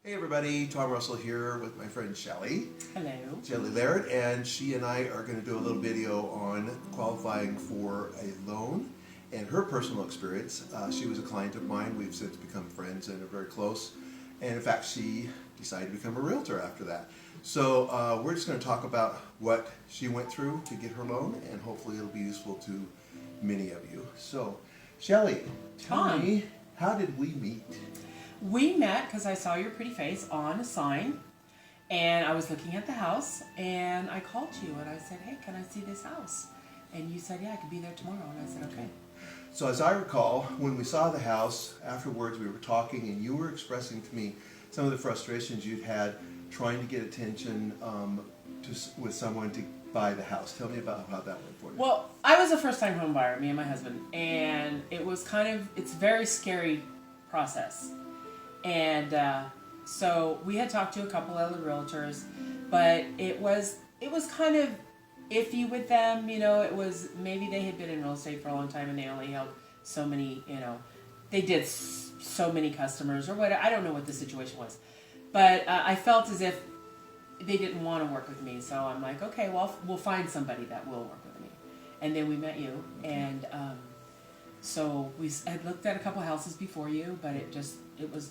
Hey everybody, Tom Russell here with my friend Shelley. Hello. Shelley Laird, and she and I are going to do a little video on qualifying for a loan and her personal experience. She was a client of mine. We've since become friends and are very close. And in fact, she decided to become a realtor after that. So we're just going to talk about what she went through to get her loan, and hopefully it'll be useful to many of you. So, Shelley, tell me, how did we meet? We met because I saw your pretty face on a sign, and I was looking at the house, and I called you, and I said, hey, can I see this house? And you said, yeah, I could be there tomorrow, and I said, okay. So as I recall, when we saw the house, afterwards we were talking, and you were expressing to me some of the frustrations you'd had trying to get attention with someone to buy the house. Tell me about how that went for you. Well, I was a first-time home buyer, me and my husband, and it was it's a very scary process. And so we had talked to a couple other realtors, but it was kind of iffy with them. You know, it was maybe they had been in real estate for a long time and they only held so many, they did so many customers or whatever. I don't know what the situation was, but I felt as if they didn't want to work with me. So I'm like, okay, well, we'll find somebody that will work with me. And then we met you, and so we had looked at a couple houses before you, but it was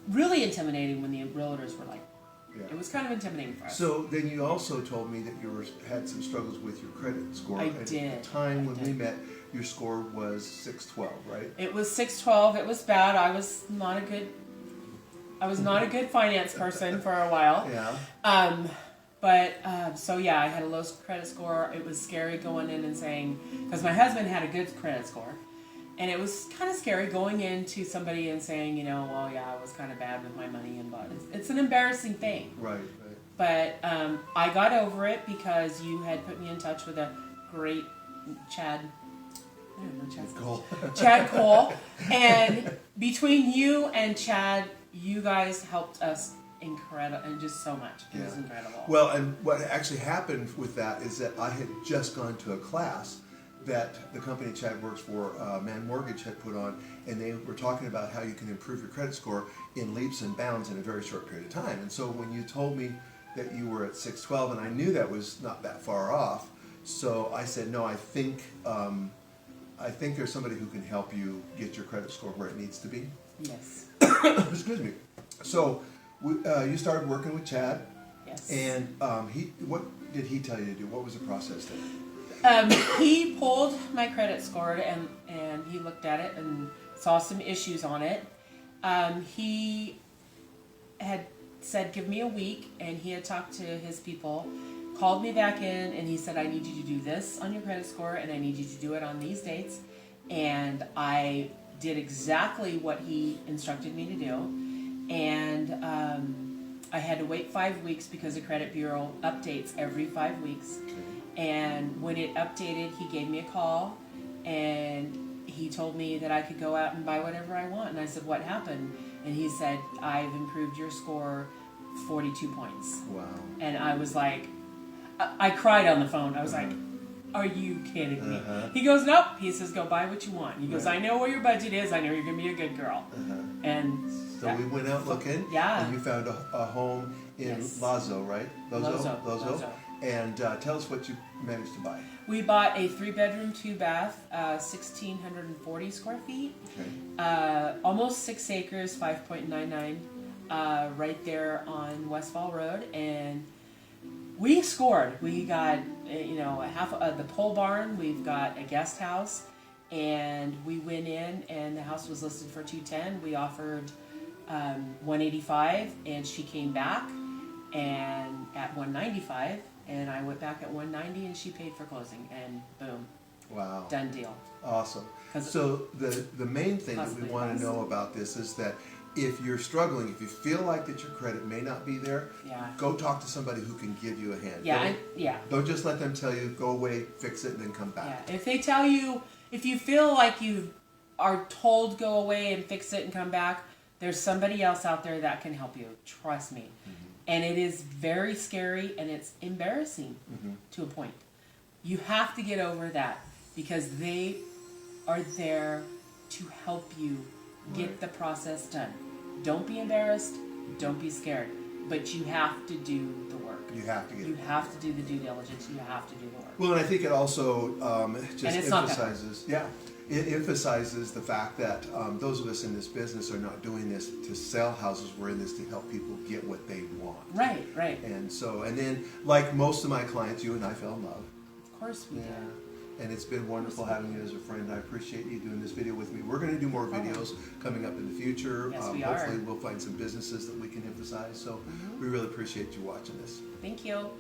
really intimidating when the realtors were like, it was kind of intimidating for us. So then you also told me that you had some struggles with your credit score. I did. At the time when we met, your score was 612, right? It was 612. It was bad. I was not a good finance person for a while. Yeah. So yeah, I had a low credit score. It was scary going in and saying, because my husband had a good credit score. And it was kind of scary going into somebody and saying, well, yeah, I was kind of bad with my money and blah. It's an embarrassing thing. Right. But I got over it because you had put me in touch with a great Chad Cole. And between you and Chad, you guys helped us incredible, and just so much. It was incredible. Well, and what actually happened with that is that I had just gone to a class that the company Chad works for, Man Mortgage, had put on, and they were talking about how you can improve your credit score in leaps and bounds in a very short period of time. And so when you told me that you were at 612, and I knew that was not that far off, so I said, no, I think there's somebody who can help you get your credit score where it needs to be. Yes. Excuse me. So you started working with Chad. Yes. And what did he tell you to do? What was the process then? He pulled my credit score and he looked at it and saw some issues on it. He had said, give me a week, and he had talked to his people, called me back in, and he said, I need you to do this on your credit score, and I need you to do it on these dates. And I did exactly what he instructed me to do. And I had to wait 5 weeks because the credit bureau updates every 5 weeks. And when it updated, he gave me a call, and he told me that I could go out and buy whatever I want. And I said, what happened? And he said, I've improved your score 42 points. Wow. And I was like, I cried on the phone. I was like, are you kidding me? He goes, nope. He says, go buy what you want. He goes, I know where your budget is. I know you're going to be a good girl. And so we went out looking. Yeah. And you found a home in Lazo, right? Lozo. And tell us what you managed to buy. We bought a 3-bedroom, 2-bath, 1,640 square feet. Okay. Almost 6 acres, 5.99, right there on Westfall Road. And we scored. We got, half of the pole barn. We've got a guest house. And we went in, and the house was listed for $210. We offered $185, and she came back and at $195. And I went back at $190, and she paid for closing, and boom. Wow. Done deal. Awesome. So the main thing that we want to know about this is that if you're struggling, if you feel like that your credit may not be there, go talk to somebody who can give you a hand. Don't just let them tell you, go away, fix it, and then come back. Yeah. If they tell you, if you feel like you are told go away and fix it and come back, there's somebody else out there that can help you. Trust me. And it is very scary, and it's embarrassing to a point. You have to get over that, because they are there to help you get the process done. Don't be embarrassed. Don't be scared. But you have to do the work. You have to get You it. have to do the due diligence. You have to do the work. Well, and I think it also just And it's not that emphasizes, it emphasizes the fact that those of us in this business are not doing this to sell houses. We're in this to help people get what they want. Right, right. And so, and then, like most of my clients, you and I fell in love. Of course we did. And it's been wonderful having you as a friend. I appreciate you doing this video with me. We're going to do more videos coming up in the future. Yes, we are. Hopefully we'll find some businesses that we can emphasize. So we really appreciate you watching this. Thank you.